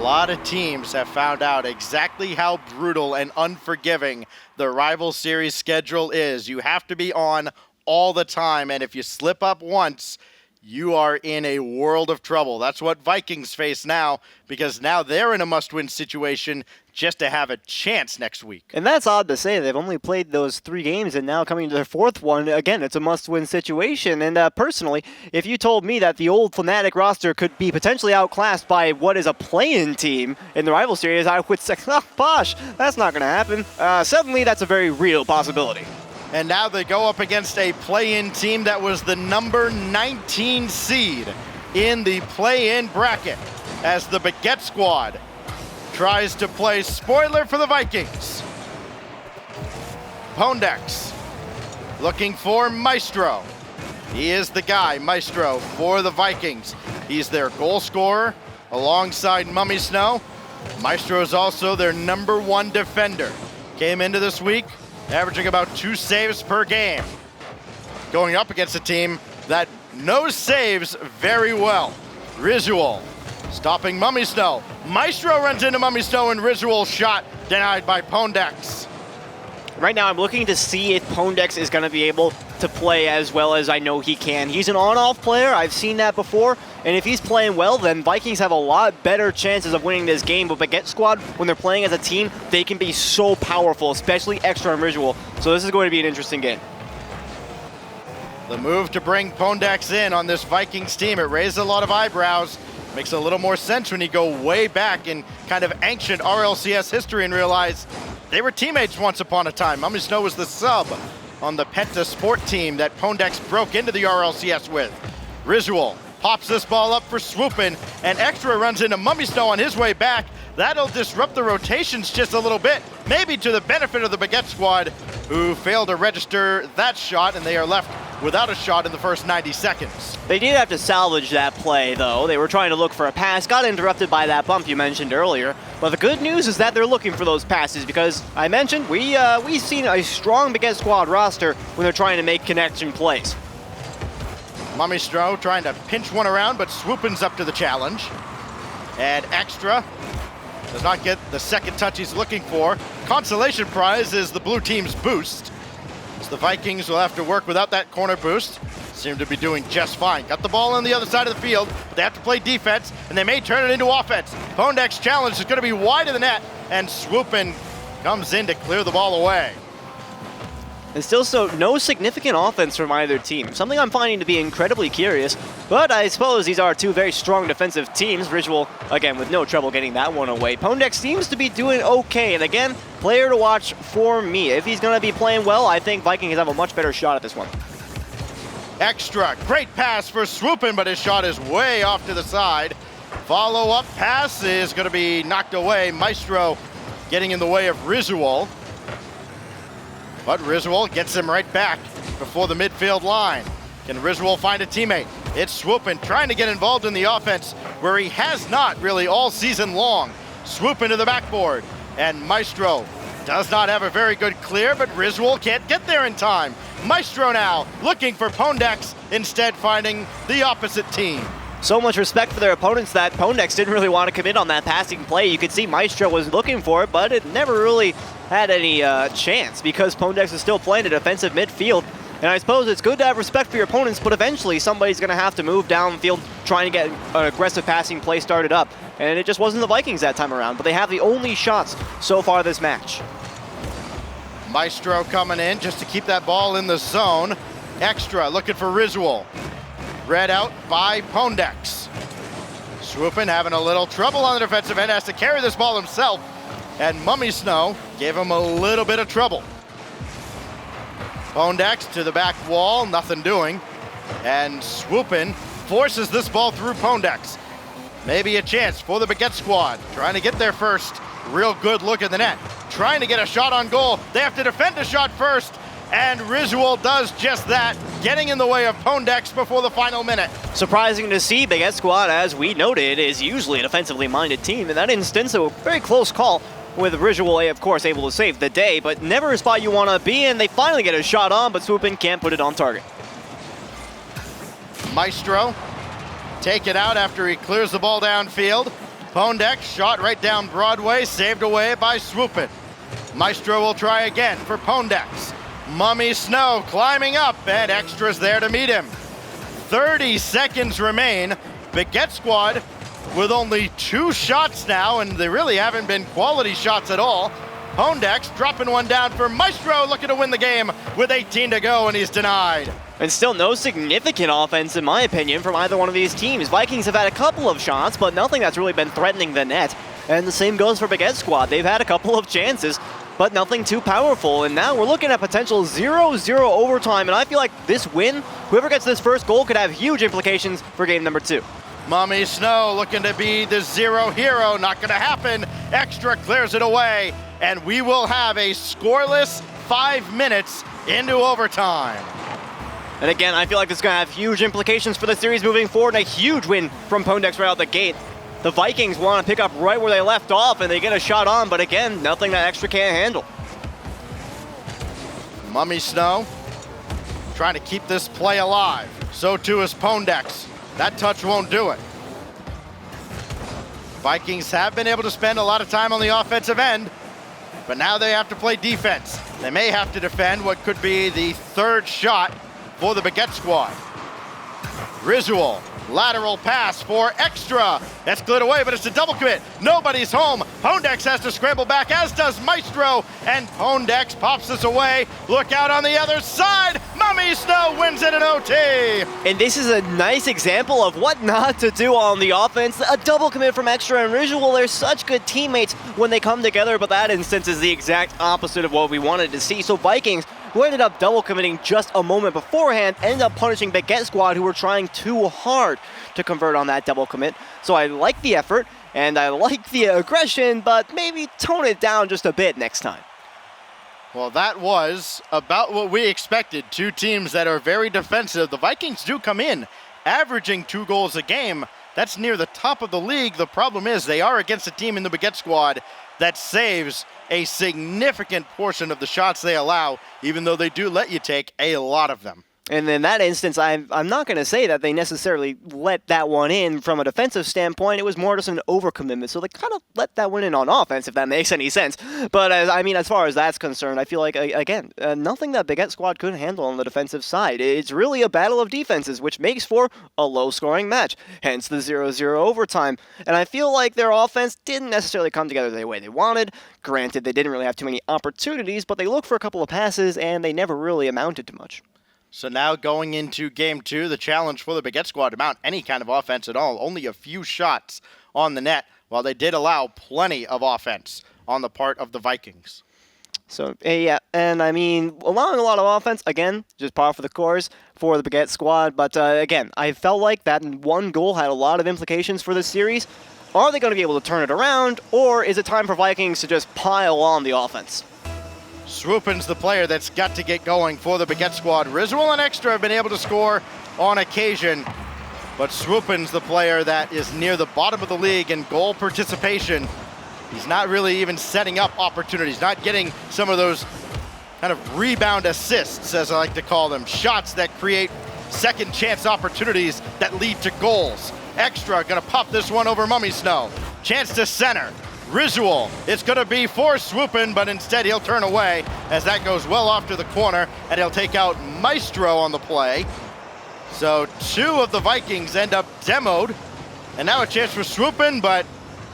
lot of teams have found out exactly how brutal and unforgiving the rival series schedule is. You have to be on all the time, and if you slip up once, you are in a world of trouble. That's what Vikings face now, because now they're in a must-win situation just to have a chance next week. And that's odd to say. They've only played those 3 games, and now coming to their 4th one, again, it's a must-win situation. And personally, if you told me that the old Fnatic roster could be potentially outclassed by what is a play-in team in the rival series, I would say, oh, bosh, that's not going to happen. Suddenly, that's a very real possibility. And now they go up against a play-in team that was the number 19 seed in the play-in bracket as the Baguette squad tries to play spoiler for the Vikings. Pondex looking for Maestro. He is the guy, Maestro, for the Vikings. He's their goal scorer alongside Mummy Snow. Maestro is also their number 1 defender. Came into this week averaging about 2 saves per game. Going up against a team that knows saves very well. Risual stopping Mummy Snow. Maestro runs into Mummy Snow and Risual shot denied by Pondex. Right now I'm looking to see if Pondex is going to be able to play as well as I know he can. He's an on-off player, I've seen that before, and if he's playing well, then Vikings have a lot better chances of winning this game. But Baguette squad, when they're playing as a team, they can be so powerful, especially extra and Risual. So this is going to be an interesting game. The move to bring Pondex in on this Vikings team, it raised a lot of eyebrows. Makes a little more sense when you go way back in kind of ancient RLCS history and realize they were teammates once upon a time. Mummy Snow was the sub on the Penta Sport team that Pondex broke into the RLCS with. Risual pops this ball up for Swoopin', and Extra runs into Mummy Snow on his way back. That'll disrupt the rotations just a little bit, maybe to the benefit of the Baguette squad, who failed to register that shot, and they are left without a shot in the first 90 seconds. They did have to salvage that play, though. They were trying to look for a pass, got interrupted by that bump you mentioned earlier. But the good news is that they're looking for those passes, because I mentioned we've seen a strong Baguette squad roster when they're trying to make connection plays. Mummy Snow trying to pinch one around, but Swoopin's up to the challenge. And Extra does not get the second touch he's looking for. Consolation prize is the blue team's boost, as the Vikings will have to work without that corner boost. Seem to be doing just fine. Got the ball on the other side of the field, but they have to play defense, and they may turn it into offense. Pondex's challenge is going to be wide of the net, and Swoopin comes in to clear the ball away. And still no significant offense from either team, something I'm finding to be incredibly curious, but I suppose these are 2 very strong defensive teams. Ritual, again, with no trouble getting that one away. Pondex seems to be doing okay, and again, player to watch for me. If he's going to be playing well, I think Vikings have a much better shot at this one. Extra, great pass for Swoopin', but his shot is way off to the side. Follow-up pass is going to be knocked away. Maestro getting in the way of Risual. But Risual gets him right back before the midfield line. Can Risual find a teammate? It's Swoopin' trying to get involved in the offense where he has not really all season long. Swoopin' to the backboard, and Maestro does not have a very good clear, but Risual can't get there in time. Maestro now looking for Pondex, instead finding the opposite team. So much respect for their opponents that Pondex didn't really want to commit on that passing play. You could see Maestro was looking for it, but it never really had any chance because Pondex is still playing a defensive midfield. And I suppose it's good to have respect for your opponents, but eventually somebody's going to have to move downfield trying to get an aggressive passing play started up. And it just wasn't the Vikings that time around, but they have the only shots so far this match. Maestro coming in just to keep that ball in the zone. Extra looking for Risual. Read out by Pondex. Swoopin' having a little trouble on the defensive end, has to carry this ball himself. And Mummy Snow gave him a little bit of trouble. Pondex to the back wall, nothing doing. And Swoopin' forces this ball through Pondex. Maybe a chance for the Baguette squad, trying to get their first real good look at the net. Trying to get a shot on goal. They have to defend a shot first, and Risual does just that, getting in the way of Pondex before the final minute. Surprising to see. Baguette squad, as we noted, is usually a defensively minded team. In that instance, a very close call with Risual, of course, able to save the day, but never a spot you want to be in. They finally get a shot on, but Swoopin' can't put it on target. Maestro take it out after he clears the ball downfield. Pondex shot right down Broadway, saved away by Swoopin. Maestro will try again for Pondex. Mummy Snow climbing up, and Extra's there to meet him. 30 seconds remain. Baguette squad with only 2 shots now, and they really haven't been quality shots at all. Pondex dropping one down for Maestro, looking to win the game with 18 to go, and he's denied. And still no significant offense, in my opinion, from either one of these teams. Vikings have had a couple of shots, but nothing that's really been threatening the net. And the same goes for Baguette squad. They've had a couple of chances, but nothing too powerful. And now we're looking at potential 0-0 overtime, and I feel like this win, whoever gets this first goal, could have huge implications for game number 2. Mummy Snow looking to be the 0 hero. Not going to happen. Extra clears it away, and we will have a scoreless 5 minutes into overtime. And again, I feel like this is going to have huge implications for the series moving forward, and a huge win from Pondex right out the gate. The Vikings want to pick up right where they left off, and they get a shot on, but again, nothing that Extra can't handle. Mummy Snow trying to keep this play alive. So too is Pondex. That touch won't do it. Vikings have been able to spend a lot of time on the offensive end, but now they have to play defense. They may have to defend what could be the 3rd shot for the Baguette squad. Risual, lateral pass for Extra. That's cleared away, but it's a double commit. Nobody's home. Pondex has to scramble back, as does Maestro, and Pondex pops this away. Look out on the other side. Mummy Snow wins it in OT. And this is a nice example of what not to do on the offense. A double commit from Extra and Risual. They're such good teammates when they come together, but that instance is the exact opposite of what we wanted to see. So Vikings, who ended up double committing just a moment beforehand, ended up punishing Baguette squad, who were trying too hard to convert on that double commit. So I like the effort, and I like the aggression, but maybe tone it down just a bit next time. Well, that was about what we expected. 2 teams that are very defensive. The Vikings do come in averaging 2 goals a game. That's near the top of the league. The problem is they are against a team in the Baguette squad that saves a significant portion of the shots they allow, even though they do let you take a lot of them. And in that instance, I'm not going to say that they necessarily let that one in from a defensive standpoint. It was more just an overcommitment. So they kind of let that one in on offense, if that makes any sense. But as far as that's concerned, I feel like, again, nothing that Baguette squad couldn't handle on the defensive side. It's really a battle of defenses, which makes for a low-scoring match, hence the 0-0 overtime. And I feel like their offense didn't necessarily come together the way they wanted. Granted, they didn't really have too many opportunities, but they looked for a couple of passes, and they never really amounted to much. So now going into game 2, the challenge for the Baguette squad to mount any kind of offense at all. Only a few shots on the net, while they did allow plenty of offense on the part of the Vikings. So, yeah, and I mean, allowing a lot of offense, again, just par for the course for the Baguette squad. But again, I felt like that one goal had a lot of implications for this series. Are they going to be able to turn it around, or is it time for Vikings to just pile on the offense? Swoopin's the player that's got to get going for the Baguette squad. Risual and Extra have been able to score on occasion, but Swoopin's the player that is near the bottom of the league in goal participation. He's not really even setting up opportunities, not getting some of those kind of rebound assists, as I like to call them, shots that create second chance opportunities that lead to goals. Extra gonna pop this one over Mummy Snow. Chance to center. Risual, it's going to be for Swoopin, but instead he'll turn away as that goes well off to the corner, and he'll take out Maestro on the play. So 2 of the Vikings end up demoed, and now a chance for Swoopin, but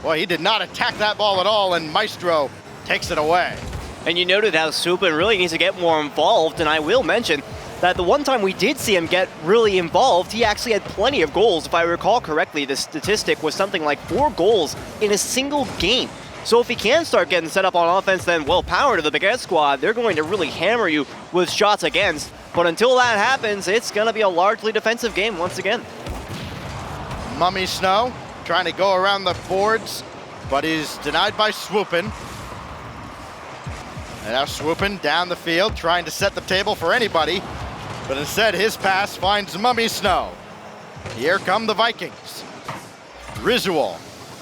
boy, he did not attack that ball at all, and Maestro takes it away. And you noted how Swoopin really needs to get more involved, and I will mention that the one time we did see him get really involved, he actually had plenty of goals. If I recall correctly, the statistic was something like 4 goals in a single game. So if he can start getting set up on offense, then well, power to the Baguette squad. They're going to really hammer you with shots against. But until that happens, it's going to be a largely defensive game once again. Mummy Snow trying to go around the boards, but is denied by Swoopin. And now Swoopin down the field, trying to set the table for anybody. But instead, his pass finds Mummy Snow. Here come the Vikings. Risual,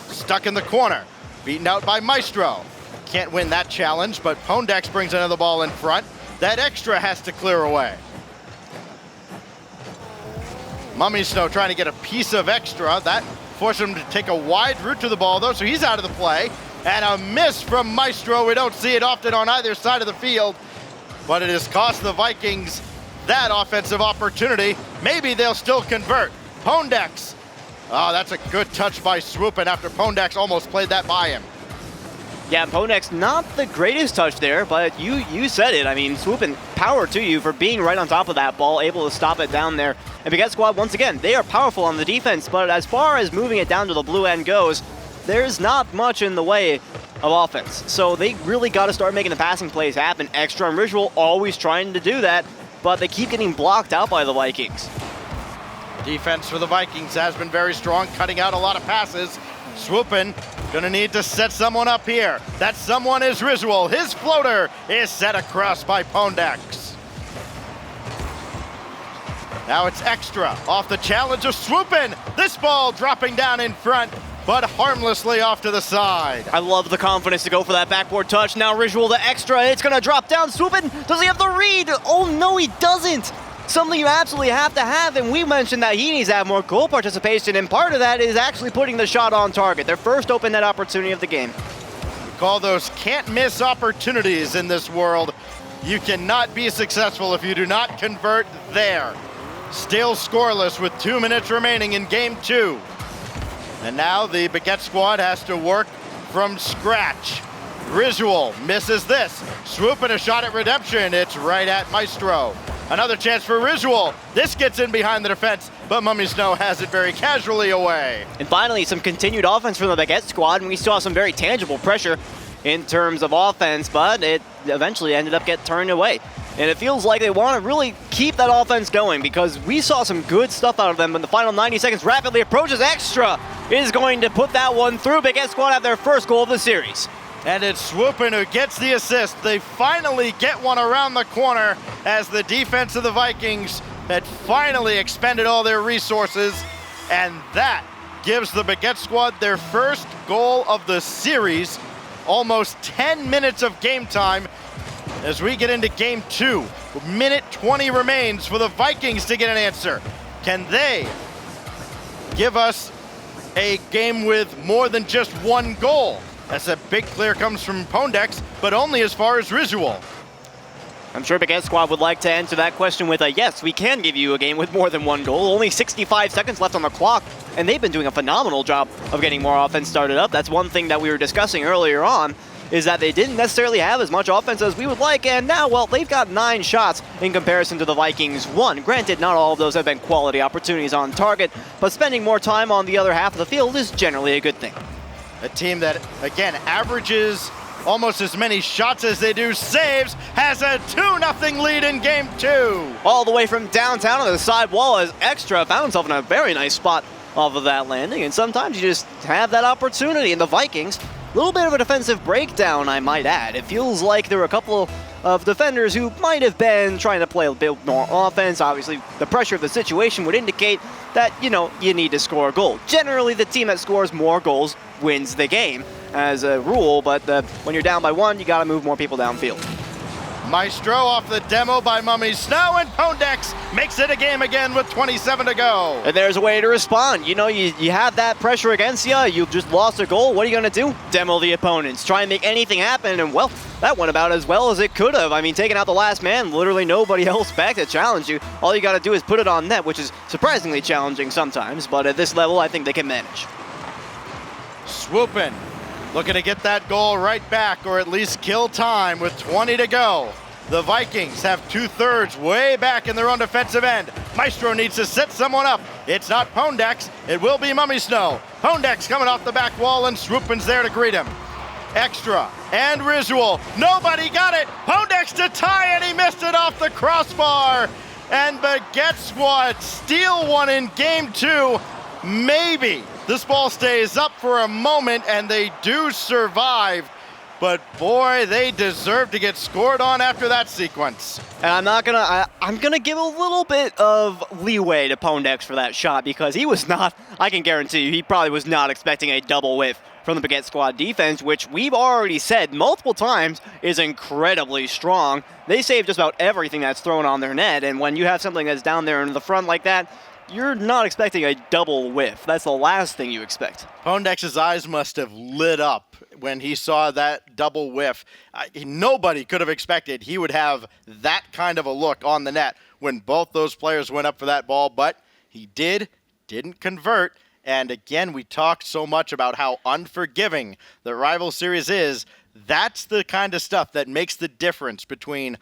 stuck in the corner, beaten out by Maestro. Can't win that challenge, but Pondex brings another ball in front. That Extra has to clear away. Mummy Snow trying to get a piece of Extra. That forcing him to take a wide route to the ball, though, so he's out of the play. And a miss from Maestro. We don't see it often on either side of the field, but it has cost the Vikings that offensive opportunity. Maybe they'll still convert. Pondex. Oh, that's a good touch by Swoopin after Pondex almost played that by him. Yeah, Pondex, not the greatest touch there, but you said it. I mean, Swoopin, power to you for being right on top of that ball, able to stop it down there. And Baguette Squad, once again, they are powerful on the defense, but as far as moving it down to the blue end goes, there's not much in the way of offense. So they really got to start making the passing plays happen. Extra and Ritual always trying to do that, but they keep getting blocked out by the Vikings. Defense for the Vikings has been very strong, cutting out a lot of passes. Swoopin gonna need to set someone up here. That someone is Risual. His floater is set across by Pondex. Now it's Extra off the challenge of Swoopin. This ball dropping down in front, but harmlessly off to the side. I love the confidence to go for that backboard touch. Now Risual the Extra. It's gonna drop down. Swoopin, does he have the read? Oh no, he doesn't. Something you absolutely have to have, and we mentioned that he needs to have more goal participation, and part of that is actually putting the shot on target. Their first open net opportunity of the game. We call those can't miss opportunities in this world. You cannot be successful if you do not convert there. Still scoreless with 2 minutes remaining in game 2. And now the Baguette Squad has to work from scratch. Risual misses this. Swooping a shot at redemption. It's right at Maestro. Another chance for Risual. This gets in behind the defense, but Mummy Snow has it very casually away. And finally, some continued offense from the Baguette Squad, and we saw some very tangible pressure in terms of offense, but it eventually ended up getting turned away. And it feels like they want to really keep that offense going because we saw some good stuff out of them in the final 90 seconds. Rapidly approaches. Extra is going to put that one through. Baguette Squad have their first goal of the series. And it's Swoopin who gets the assist. They finally get one around the corner as the defense of the Vikings had finally expended all their resources. And that gives the Baguette Squad their first goal of the series. Almost 10 minutes of game time as we get into game 2. Minute 20 remains for the Vikings to get an answer. Can they give us a game with more than just one goal? That's a big clear comes from Pondex, but only as far as Risual. I'm sure Baguette Squad would like to answer that question with a yes, we can give you a game with more than one goal. Only 65 seconds left on the clock, and they've been doing a phenomenal job of getting more offense started up. That's one thing that we were discussing earlier on, is that they didn't necessarily have as much offense as we would like, and now, well, they've got 9 shots in comparison to the Vikings' 1. Granted, not all of those have been quality opportunities on target, but spending more time on the other half of the field is generally a good thing. A team that, again, averages almost as many shots as they do saves, has a 2-0 lead in game 2. All the way from downtown on the side wall as Extra found himself in a very nice spot off of that landing, and sometimes you just have that opportunity. And the Vikings, a little bit of a defensive breakdown, I might add. It feels like there were a couple of defenders who might have been trying to play a bit more offense. Obviously, the pressure of the situation would indicate that, you need to score a goal. Generally, the team that scores more goals wins the game as a rule, but when you're down by 1, you got to move more people downfield. Maestro off the demo by Mummy Snow, and Pondex makes it a game again with 27 to go. And there's a way to respond. You have that pressure against you. You've just lost a goal. What are you going to do? Demo the opponents. Try and make anything happen, and well, that went about as well as it could have. I mean, taking out the last man, literally nobody else back to challenge you. All you got to do is put it on net, which is surprisingly challenging sometimes, but at this level, I think they can manage. Swoopin, looking to get that goal right back, or at least kill time with 20 to go. The Vikings have 2/3 way back in their own defensive end. Maestro needs to set someone up. It's not Pondex, it will be Mummy Snow. Pondex coming off the back wall, and Swoopin's there to greet him. Extra and Risual, nobody got it. Pondex to tie, and he missed it off the crossbar. And Baguette Squad steal one in game 2. Maybe this ball stays up for a moment, and they do survive. But boy, they deserve to get scored on after that sequence. And I'm gonna give a little bit of leeway to Pondex for that shot, because he was not, I can guarantee you, he probably was not expecting a double whiff from the Baguette Squad defense, which we've already said multiple times is incredibly strong. They save just about everything that's thrown on their net, and when you have something that's down there in the front like that, you're not expecting a double whiff. That's the last thing you expect. Pondex's eyes must have lit up when he saw that double whiff. Nobody could have expected he would have that kind of a look on the net when both those players went up for that ball, but he didn't convert. And again, we talked so much about how unforgiving the rival series is. That's the kind of stuff that makes the difference between,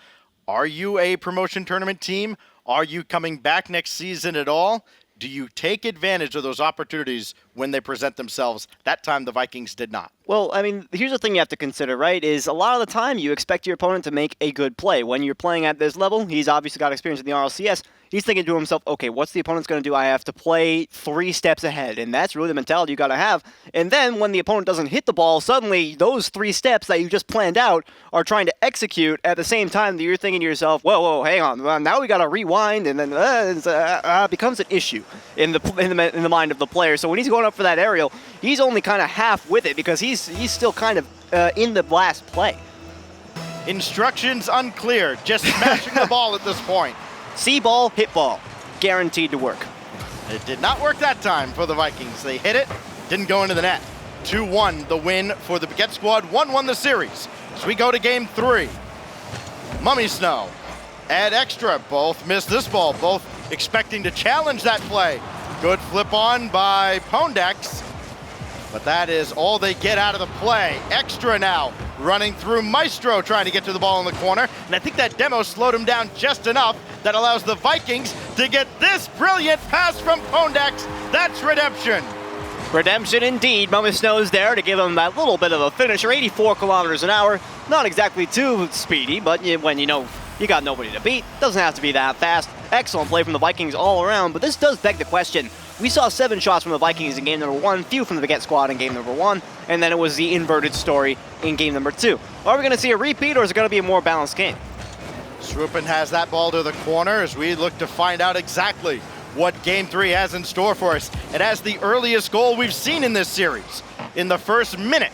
are you a promotion tournament team? Are you coming back next season at all? Do you take advantage of those opportunities when they present themselves? That time the Vikings did not. Well, I mean, here's the thing you have to consider, right, is a lot of the time you expect your opponent to make a good play. When you're playing at this level, he's obviously got experience in the RLCS. He's thinking to himself, okay, what's the opponent's going to do? I have to play 3 steps ahead, and that's really the mentality you got to have. And then when the opponent doesn't hit the ball, suddenly those 3 steps that you just planned out are trying to execute at the same time that you're thinking to yourself, whoa, hang on, well, now we got to rewind, and then it becomes an issue in the mind of the player. So when he's going up for that aerial, he's only kind of half with it because he's still kind of in the last play. Instructions unclear, just smashing the ball at this point. See ball, hit ball. Guaranteed to work. It did not work that time for the Vikings. They hit it, didn't go into the net. 2-1 the win for the Baguette squad, 1-1 the series. So we go to game 3. Mummy Snow and Extra both missed this ball, both expecting to challenge that play. Good flip on by Pondex, but that is all they get out of the play. Extra now running through Maestro, trying to get to the ball in the corner. And I think that demo slowed him down just enough that allows the Vikings to get this brilliant pass from Pondex. That's redemption. Redemption indeed. Mummy Snow's there to give him that little bit of a finisher. 84 kilometers an hour. Not exactly too speedy, but when you know you got nobody to beat, doesn't have to be that fast. Excellent play from the Vikings all around, but this does beg the question. We saw 7 shots from the Vikings in game number 1, few from the Baguette squad in game number 1, and then it was the inverted story in game number 2. Are we going to see a repeat, or is it going to be a more balanced game? Swoopin has that ball to the corner as we look to find out exactly what game 3 has in store for us. It has the earliest goal we've seen in this series. In the first minute,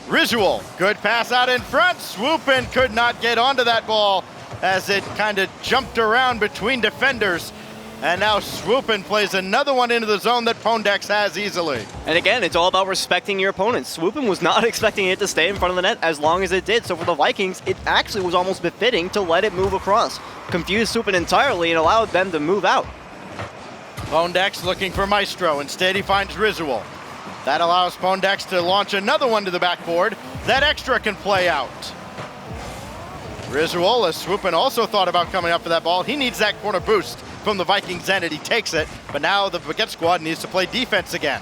Risual, good pass out in front. Swoopin could not get onto that ball as it kind of jumped around between defenders. And now Swoopin plays another one into the zone that Pondex has easily. And again, it's all about respecting your opponent. Swoopin was not expecting it to stay in front of the net as long as it did. So for the Vikings, it actually was almost befitting to let it move across. Confused Swoopin entirely and allowed them to move out. Pondex looking for Maestro. Instead, he finds Risual. That allows Pondex to launch another one to the backboard. That Extra can play out. Risual, as Swoopin also thought about coming up for that ball. He needs that corner boost from the Vikings end, and he takes it. But now the Baguette squad needs to play defense again.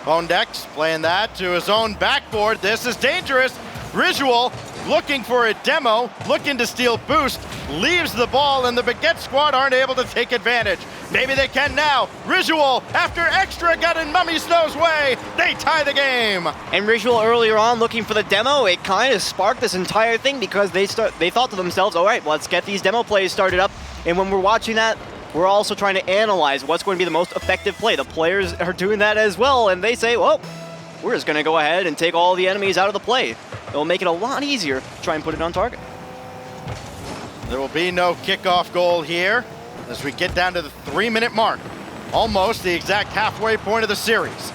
Pondex playing that to his own backboard. This is dangerous. Risual looking for a demo, looking to steal boost, leaves the ball, and the Baguette squad aren't able to take advantage. Maybe they can now. Risual, after Extra got in Mummy Snow's way, they tie the game. And Risual earlier on looking for the demo, it kind of sparked this entire thing because they thought to themselves, all right, let's get these demo plays started up. And when we're watching that, we're also trying to analyze what's going to be the most effective play. The players are doing that as well, and they say, well, we're just going to go ahead and take all the enemies out of the play. It'll make it a lot easier to try and put it on target. There will be no kickoff goal here as we get down to the 3-minute mark. Almost the exact halfway point of the series.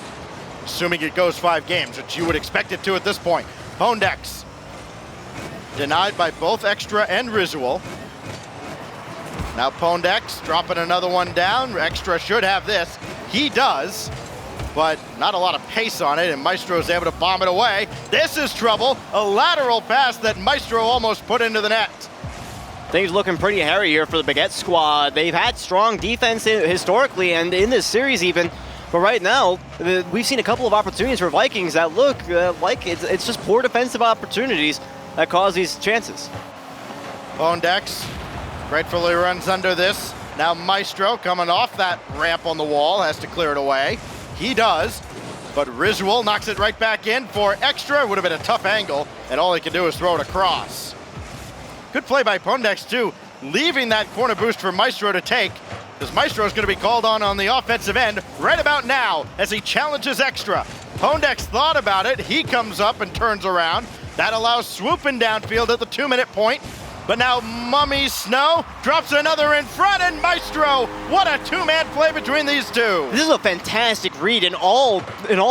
Assuming it goes 5 games, which you would expect it to at this point. Pondex denied by both Extra and Risual. Now Pondex dropping another one down. Extra should have this. He does, but not a lot of pace on it, and Maestro is able to bomb it away. This is trouble. A lateral pass that Maestro almost put into the net. Things looking pretty hairy here for the Baguette squad. They've had strong defense historically and in this series even. But right now, we've seen a couple of opportunities for Vikings that look like it's just poor defensive opportunities that cause these chances. Pondex gratefully runs under this. Now Maestro coming off that ramp on the wall has to clear it away. He does, but Risual knocks it right back in for Extra. It would have been a tough angle, and all he can do is throw it across. Good play by Pondex too, leaving that corner boost for Maestro to take, because Maestro is going to be called on the offensive end right about now as he challenges Extra. Pondex thought about it. He comes up and turns around. That allows Swoopin downfield at the 2-minute point. But now Mummy Snow drops another in front, and Maestro, what a two-man play between these two. This is a fantastic read in all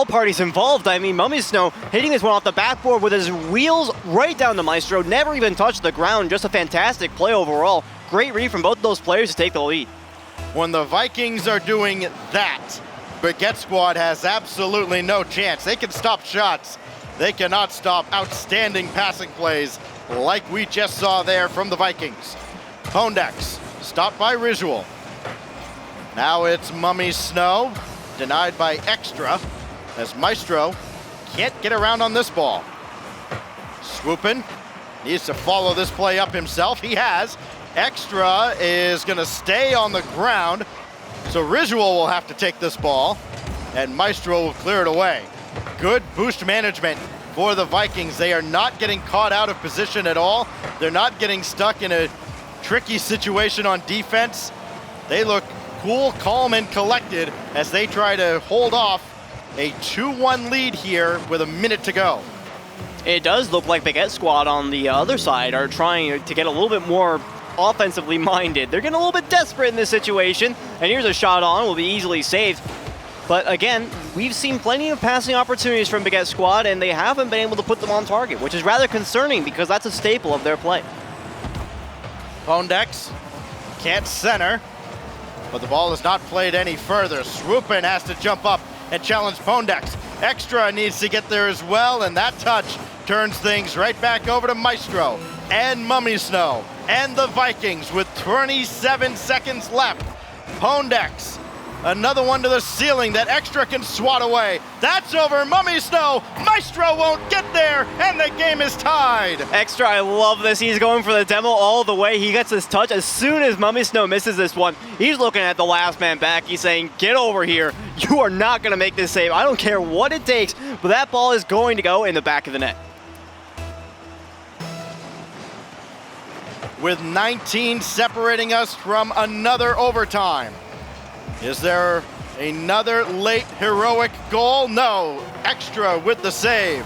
parties involved. I mean, Mummy Snow hitting this one off the backboard with his wheels right down to Maestro, never even touched the ground. Just a fantastic play overall. Great read from both of those players to take the lead. When the Vikings are doing that, Baguette Squad has absolutely no chance. They can stop shots. They cannot stop outstanding passing plays like we just saw there from the Vikings. Pondex stopped by Risual. Now it's Mummy Snow, denied by Extra, as Maestro can't get around on this ball. Swoopin needs to follow this play up himself. He has. Extra is going to stay on the ground, so Risual will have to take this ball, and Maestro will clear it away. Good boost management for the Vikings. They are not getting caught out of position at all. They're not getting stuck in a tricky situation on defense. They look cool, calm, and collected as they try to hold off a 2-1 lead here with a minute to go. It does look like Baguette Squad on the other side are trying to get a little bit more offensively minded. They're getting a little bit desperate in this situation, and here's a shot on, will be easily saved. But again, we've seen plenty of passing opportunities from Baguette Squad, and they haven't been able to put them on target, which is rather concerning because that's a staple of their play. Pondex can't center, but the ball is not played any further. Swoopin has to jump up and challenge Pondex. Extra needs to get there as well, and that touch turns things right back over to Maestro and Mummy Snow and the Vikings with 27 seconds left. Pondex, another one to the ceiling that Extra can swat away. That's over. Mummy Snow. Maestro won't get there, and the game is tied. Extra, I love this. He's going for the demo all the way. He gets his touch. As soon as Mummy Snow misses this one, he's looking at the last man back. He's saying, get over here. You are not going to make this save. I don't care what it takes, but that ball is going to go in the back of the net. With 19 separating us from another overtime. Is there another late heroic goal? No. Extra with the save.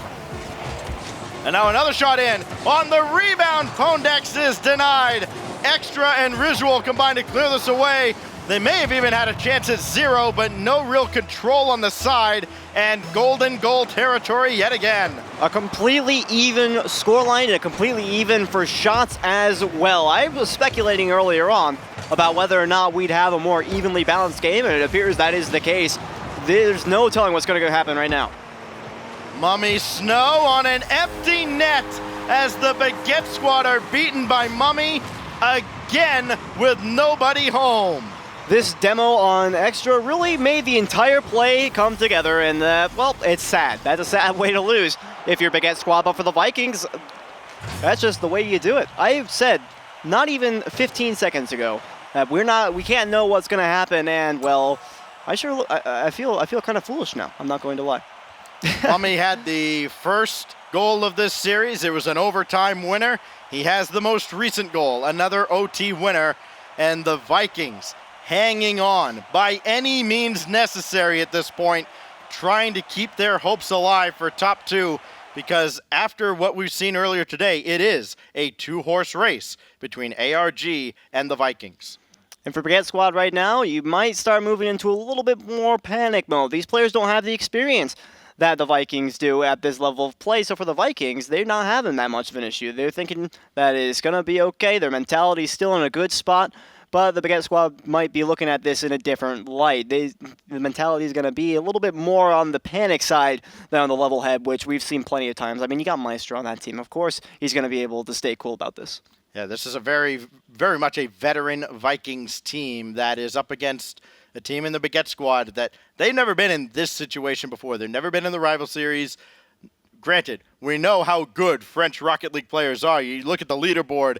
And now another shot in. On the rebound, Pondex is denied. Extra and Risual combined to clear this away. They may have even had a chance at 0, but no real control on the side, and golden goal territory yet again. A completely even scoreline and a completely even for shots as well. I was speculating earlier on about whether or not we'd have a more evenly balanced game, and it appears that is the case. There's no telling what's going to happen right now. Mummy Snow on an empty net as the Baguette Squad are beaten by Mummy again with nobody home. This demo on Extra really made the entire play come together, and well, it's sad. That's a sad way to lose if you're Baguette Squad, but for the Vikings, that's just the way you do it. I said not even 15 seconds ago that we can't know what's going to happen, and well, I feel kind of foolish now. I'm not going to lie. Mummy had the first goal of this series. It was an overtime winner. He has the most recent goal, another OT winner, and the Vikings hanging on by any means necessary at this point, trying to keep their hopes alive for top 2, because after what we've seen earlier today, it is a 2-horse race between ARG and the Vikings. And for Baguette Squad right now, you might start moving into a little bit more panic mode. These players don't have the experience that the Vikings do at this level of play. So for the Vikings, they're not having that much of an issue. They're thinking that it's going to be okay. Their mentality is still in a good spot. But the Baguette Squad might be looking at this in a different light. The mentality is going to be a little bit more on the panic side than on the level head, which we've seen plenty of times. I mean, you got Maestro on that team. Of course, he's going to be able to stay cool about this. Yeah, this is a very much a veteran Vikings team that is up against a team in the Baguette Squad that they've never been in this situation before. They've never been in the rival series. Granted, we know how good French Rocket League players are. You look at the leaderboard;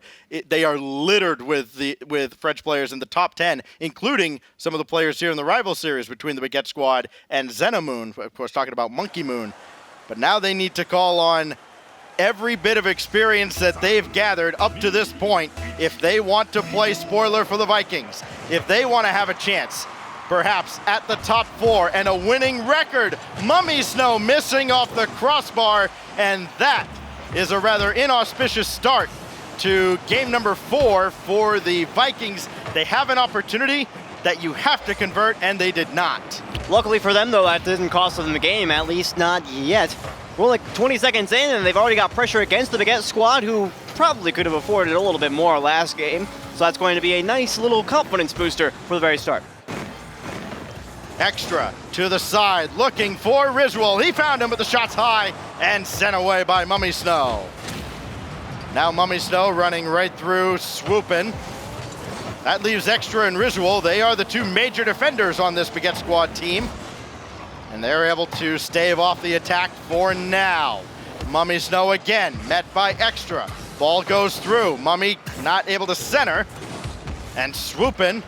they are littered with French players in the top 10, including some of the players here in the rival series between the Baguette Squad and Xenamoon. Of course, talking about Monkey Moon. But now they need to call on every bit of experience that they've gathered up to this point if they want to play spoiler for the Vikings. If they want to have a chance, perhaps at the top 4 and a winning record. Mummy Snow missing off the crossbar, and that is a rather inauspicious start to game number 4 for the Vikings. They have an opportunity that you have to convert, and they did not. Luckily for them, though, that didn't cost them the game, at least not yet. We're like 20 seconds in, and they've already got pressure against the Baguette squad, who probably could have afforded a little bit more last game. So that's going to be a nice little confidence booster for the very start. Extra to the side, looking for Risual. He found him, but the shot's high and sent away by Mummy Snow. Now Mummy Snow running right through Swoopin'. That leaves Extra and Risual. They are the two major defenders on this Baguette squad team. And they're able to stave off the attack for now. Mummy Snow again, met by Extra. Ball goes through. Mummy not able to center. And Swoopin'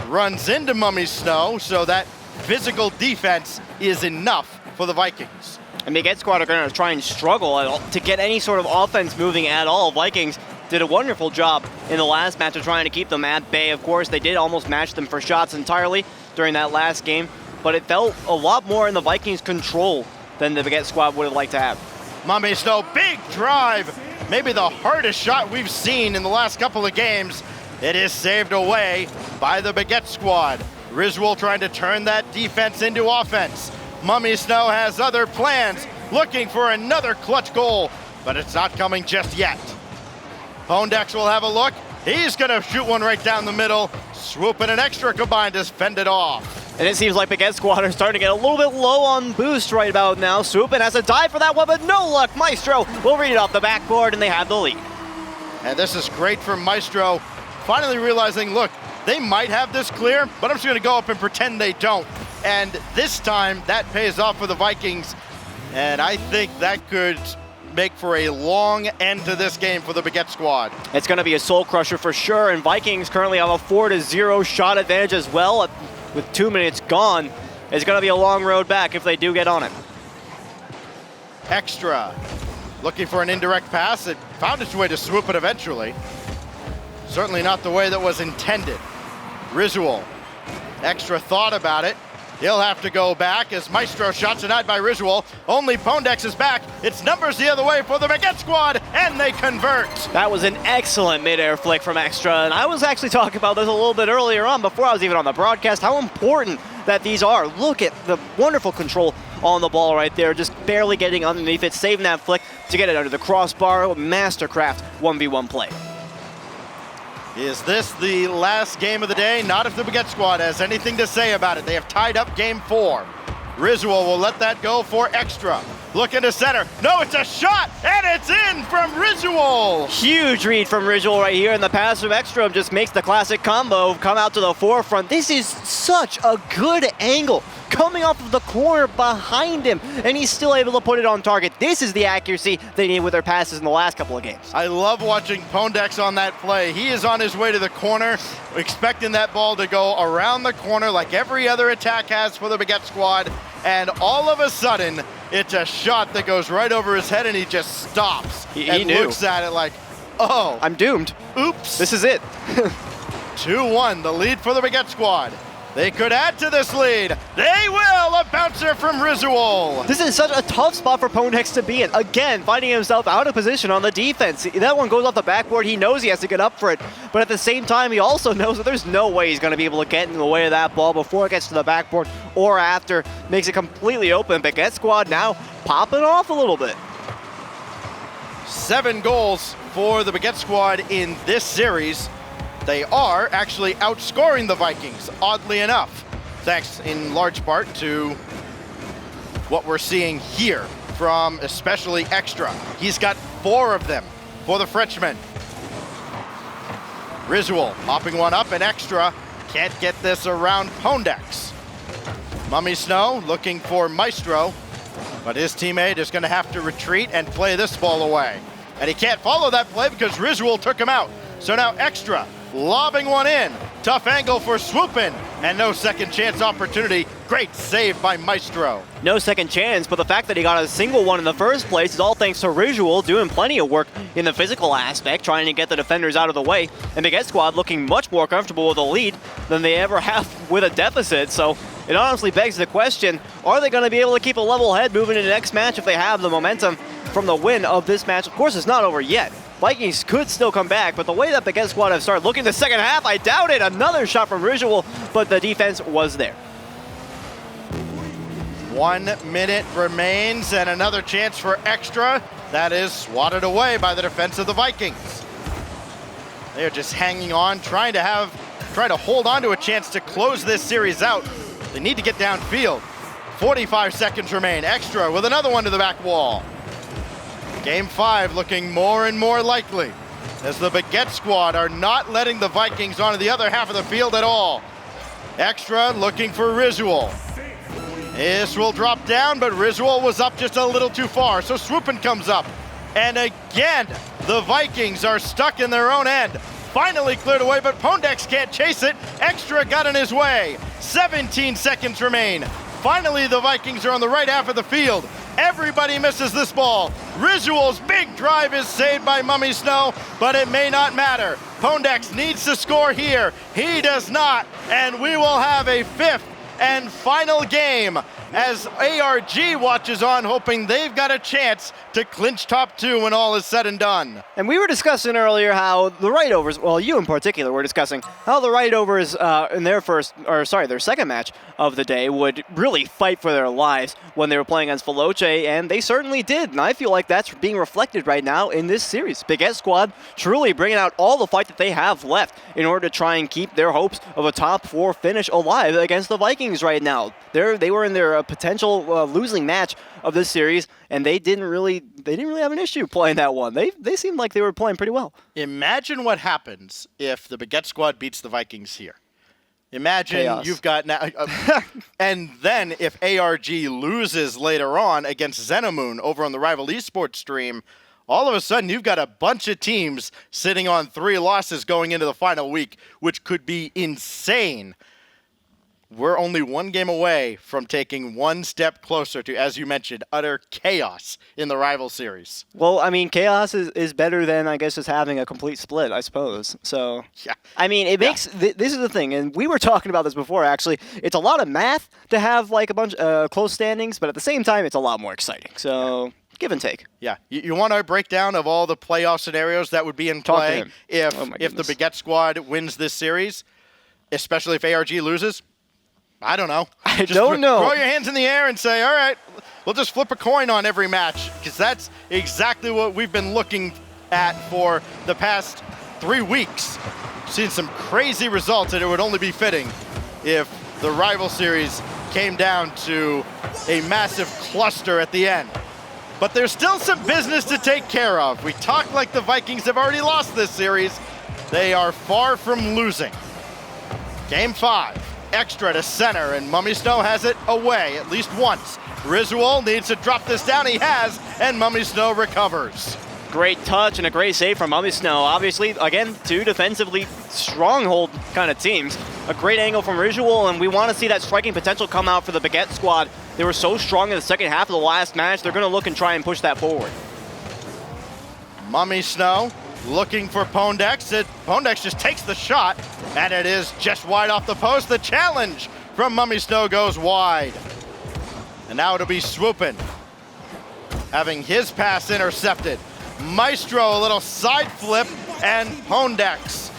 runs into Mummy Snow, so that physical defense is enough for the Vikings. And Baguette squad are going to try and struggle to get any sort of offense moving at all. Vikings did a wonderful job in the last match of trying to keep them at bay. Of course, they did almost match them for shots entirely during that last game, but it felt a lot more in the Vikings' control than the Baguette squad would have liked to have. Mummy Snow, big drive. Maybe the hardest shot we've seen in the last couple of games. It is saved away by the Baguette squad. Risual trying to turn that defense into offense. Mummy Snow has other plans, looking for another clutch goal, but it's not coming just yet. Pondex will have a look. He's gonna shoot one right down the middle. Swoopin' and Extra combined to fend it off. And it seems like Baguette squad are starting to get a little bit low on boost right about now. Swoopin' has to dive for that one, but no luck. Maestro will read it off the backboard, and they have the lead. And this is great for Maestro, finally realizing, look, they might have this clear, but I'm just gonna go up and pretend they don't. And this time, that pays off for the Vikings. And I think that could make for a long end to this game for the Baguette squad. It's going to be a soul crusher for sure, and Vikings currently have a 4-0 shot advantage as well. With 2 minutes gone, it's going to be a long road back if they do get on it. Extra, looking for an indirect pass. It found its way to Swoop it eventually. Certainly not the way that was intended. Risual, Extra thought about it. He'll have to go back as Maestro shot denied by Risual. Only Pondex is back. It's numbers the other way for the Baguette squad, and they convert. That was an excellent mid-air flick from Extra, and I was actually talking about this a little bit earlier on before I was even on the broadcast, how important that these are. Look at the wonderful control on the ball right there, just barely getting underneath it, saving that flick to get it under the crossbar. Mastercraft 1v1 play. Is this the last game of the day? Not if the Baguette squad has anything to say about it. They have tied up game 4. Risual will let that go for Extra. Looking to center. No, it's a shot, and it's in from Risual. Huge read from Risual right here, and the pass from Extra just makes the classic combo come out to the forefront. This is such a good angle coming off of the corner behind him, and he's still able to put it on target. This is the accuracy they need with their passes in the last couple of games. I love watching Pondex on that play. He is on his way to the corner, expecting that ball to go around the corner like every other attack has for the Baguette squad, and all of a sudden, it's a shot that goes right over his head, and he just stops and looks at it like, oh. I'm doomed. Oops. This is it. 2-1, the lead for the Baguette squad. They could add to this lead. They will. A bouncer from Risual. This is such a tough spot for Pondex to be in. Again, finding himself out of position on the defense. That one goes off the backboard. He knows he has to get up for it. But at the same time, he also knows that there's no way he's going to be able to get in the way of that ball before it gets to the backboard or after. Makes it completely open. Baguette squad now popping off a little bit. 7 goals for the Baguette squad in this series. They are actually outscoring the Vikings, oddly enough, thanks in large part to what we're seeing here from especially Extra. He's got 4 of them for the Frenchman. Risual popping one up, and Extra can't get this around Pondex. Mummy Snow looking for Maestro, but his teammate is going to have to retreat and play this ball away. And he can't follow that play because Risual took him out. So now Extra lobbing one in. Tough angle for Swoopin', and no second chance opportunity. Great save by Maestro. No second chance, but the fact that he got a single one in the first place is all thanks to Risual doing plenty of work in the physical aspect, trying to get the defenders out of the way, and the Baguette squad looking much more comfortable with a lead than they ever have with a deficit. So it honestly begs the question, are they going to be able to keep a level head moving into the next match if they have the momentum from the win of this match? Of course, it's not over yet, Vikings could still come back, but the way that Baguette squad have started looking the second half, I doubt it. Another shot from Ritual, but the defense was there. 1 minute remains and another chance for extra. That is swatted away by the defense of the Vikings. They are just hanging on, trying to hold on to a chance to close this series out. They need to get downfield. 45 seconds remain. Extra with another one to the back wall. Game 5 looking more and more likely as the Baguette squad are not letting the Vikings onto the other half of the field at all. Extra looking for Risual. This will drop down, but Risual was up just a little too far, so Swoopin comes up. And again, the Vikings are stuck in their own end. Finally cleared away, but Pondex can't chase it. Extra got in his way. 17 seconds remain. Finally, the Vikings are on the right half of the field. Everybody misses this ball. Risual's big drive is saved by Mummy Snow, but it may not matter. Pondex needs to score here. He does not, and we will have a 5th and final game as ARG watches on, hoping they've got a chance to clinch top 2 when all is said and done. And we were discussing earlier how the right-overs, well, you in particular were discussing how the right-overs in their their second match of the day would really fight for their lives when they were playing against Veloce, and they certainly did. And I feel like that's being reflected right now in this series. Baguette squad truly bringing out all the fight that they have left in order to try and keep their hopes of a top 4 finish alive against the Vikings right now. They were in their potential losing match of this series, and they didn't really have an issue playing that one. They seemed like they were playing pretty well. Imagine what happens if the Baguette squad beats the Vikings here. Imagine Chaos. You've got now, and then if ARG loses later on against Xenomoon over on the Rival eSports stream, all of a sudden you've got a bunch of teams sitting on 3 losses going into the final week, which could be insane. We're only 1 game away from taking 1 step closer to, as you mentioned, utter chaos in the Rival series. Well, I mean, chaos is better than, I guess, just having a complete split, I suppose. So, yeah. I mean, it makes, this is the thing, and we were talking about this before, actually. It's a lot of math to have, like, a bunch of close standings, but at the same time, it's a lot more exciting. So, give and take. Yeah. You want our breakdown of all the playoff scenarios that would be in play if the Baguette squad wins this series, especially if ARG loses? I don't know. I don't know. Throw your hands in the air and say, all right, we'll just flip a coin on every match, because that's exactly what we've been looking at for the past 3 weeks. Seen some crazy results, and it would only be fitting if the Rival series came down to a massive cluster at the end. But there's still some business to take care of. We talk like the Vikings have already lost this series. They are far from losing. Game 5. Extra to center, and Mummy Snow has it away at least once. Risual needs to drop this down. He has, and Mummy Snow recovers. Great touch and a great save from Mummy Snow. Obviously, again, 2 defensively stronghold kind of teams. A great angle from Risual, and we want to see that striking potential come out for the Baguette squad. They were so strong in the second half of the last match. They're going to look and try and push that forward. Mummy Snow looking for Pondex. Pondex just takes the shot, and it is just wide off the post. The challenge from Mummy Snow goes wide. And now it'll be Swoopin, having his pass intercepted. Maestro, a little side flip, and Pondex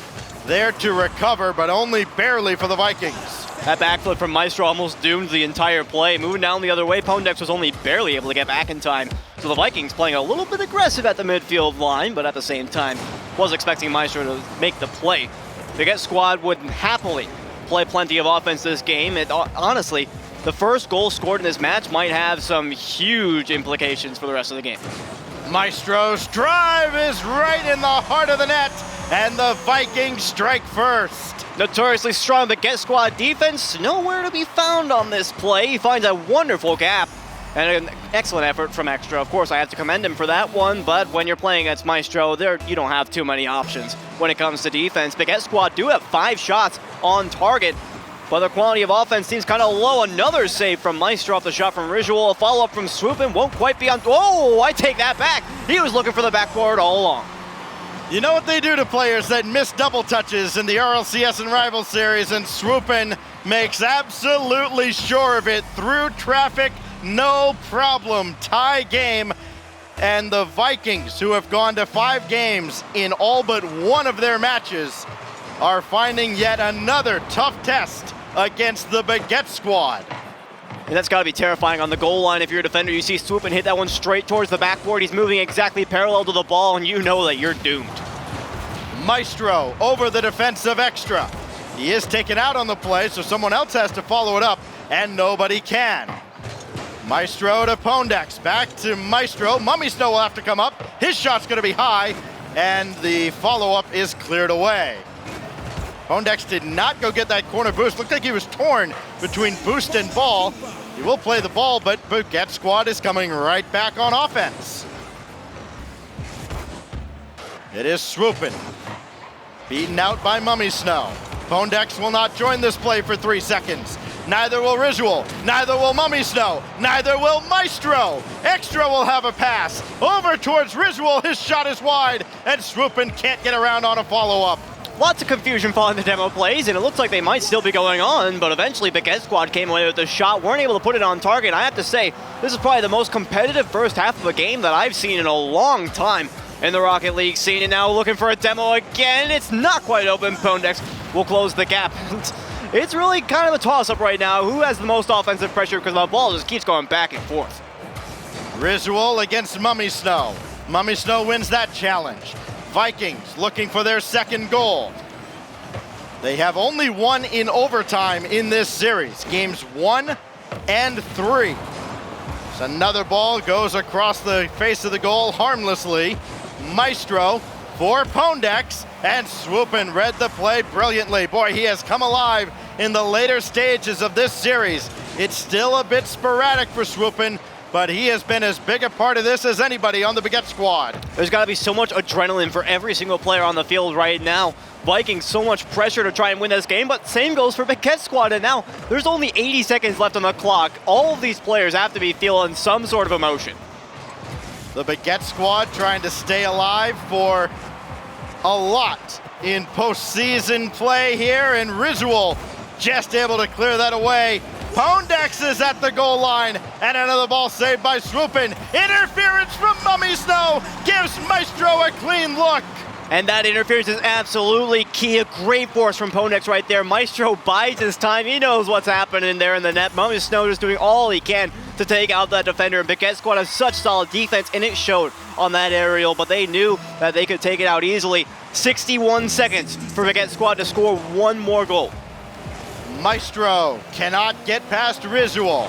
there to recover, but only barely for the Vikings. That backflip from Maestro almost doomed the entire play. Moving down the other way, Pondex was only barely able to get back in time. So the Vikings playing a little bit aggressive at the midfield line, but at the same time, was expecting Maestro to make the play. The Baguette squad would happily play plenty of offense this game. Honestly, the first goal scored in this match might have some huge implications for the rest of the game. Maestro's drive is right in the heart of the net, and the Vikings strike first. Notoriously strong Baguette squad defense, nowhere to be found on this play. He finds a wonderful gap and an excellent effort from Extra. Of course, I have to commend him for that one, but when you're playing against Maestro, you don't have too many options when it comes to defense. Baguette squad do have 5 shots on target, but their quality of offense seems kind of low. Another save from Maestro off the shot from Risual. A follow-up from Swoopin won't quite be on. Oh, I take that back. He was looking for the backboard all along. You know what they do to players that miss double touches in the RLCS and Rival series, and Swoopin makes absolutely sure of it through traffic, no problem. Tie game. And the Vikings, who have gone to 5 games in all but one of their matches, are finding yet another tough test against the Baguette squad. And that's got to be terrifying on the goal line. If you're a defender, you see Swoop and hit that one straight towards the backboard. He's moving exactly parallel to the ball, and you know that you're doomed. Maestro over the defensive extra. He is taken out on the play, so someone else has to follow it up, and nobody can. Maestro to Pondex, back to Maestro. Mummy Snow will have to come up. His shot's gonna be high, and the follow-up is cleared away. Pondex did not go get that corner boost. Looked like he was torn between boost and ball. He will play the ball, but Baguette squad is coming right back on offense. It is Swoopin', beaten out by Mummy Snow. Pondex will not join this play for 3 seconds. Neither will Risual, neither will Mummy Snow, neither will Maestro. Extra will have a pass over towards Risual. His shot is wide, and Swoopin' can't get around on a follow-up. Lots of confusion following the demo plays, and it looks like they might still be going on, but eventually Baguette squad came away with the shot, weren't able to put it on target. I have to say, this is probably the most competitive first half of a game that I've seen in a long time in the Rocket League scene, and now looking for a demo again. It's not quite open. Pondex will close the gap. It's really kind of a toss-up right now. Who has the most offensive pressure, because the ball just keeps going back and forth. Risual against Mummy Snow. Mummy Snow wins that challenge. Vikings looking for their second goal. They have only won in overtime in this series. Games 1 and 3. So another ball goes across the face of the goal harmlessly. Maestro for Pondex, and Swoopin' read the play brilliantly. Boy, he has come alive in the later stages of this series. It's still a bit sporadic for Swoopin', but he has been as big a part of this as anybody on the Baguette squad. There's got to be so much adrenaline for every single player on the field right now. Vikings so much pressure to try and win this game, but same goes for Baguette squad, and now there's only 80 seconds left on the clock. All of these players have to be feeling some sort of emotion. The Baguette squad trying to stay alive for a lot in postseason play here, and Risual just able to clear that away. Pondex is at the goal line, and another ball saved by Swoopin'. Interference from Mummy Snow gives Maestro a clean look. And that interference is absolutely key. A great force from Pondex right there. Maestro bides his time. He knows what's happening there in the net. Mummy Snow just doing all he can to take out that defender. And Baguette squad has such solid defense, and it showed on that aerial, but they knew that they could take it out easily. 61 seconds for Baguette squad to score one more goal. Maestro cannot get past Risual.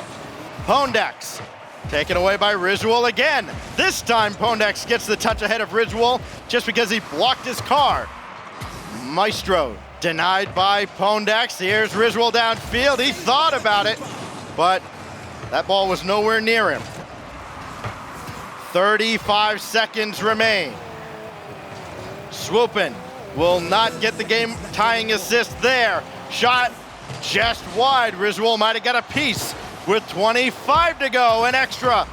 Pondex taken away by Risual again. This time Pondex gets the touch ahead of Risual just because he blocked his car. Maestro denied by Pondex. Here's Risual downfield. He thought about it, but that ball was nowhere near him. 35 seconds remain. Swoopin' will not get the game-tying assist there. Shot just wide. Risual might have got a piece with 25 to go, and Extra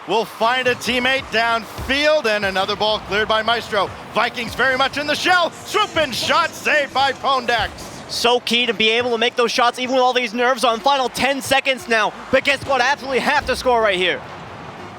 will find a teammate downfield, and another ball cleared by Maestro. Vikings very much in the shell. Swoopin' shot saved by Pondex. So key to be able to make those shots even with all these nerves on. Final 10 seconds now. Baguette squad absolutely have to score right here.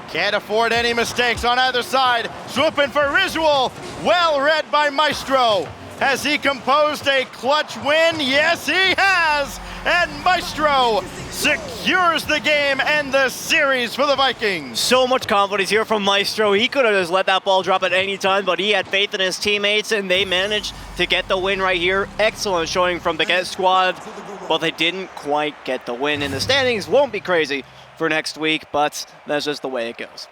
Can't afford any mistakes on either side. Swoopin' for Risual. Well read by Maestro. Has he composed a clutch win? Yes, he has. And Maestro secures the game and the series for the Vikings. So much confidence here from Maestro. He could have just let that ball drop at any time, but he had faith in his teammates, and they managed to get the win right here. Excellent showing from Baguette squad, but they didn't quite get the win. And the standings won't be crazy for next week, but that's just the way it goes.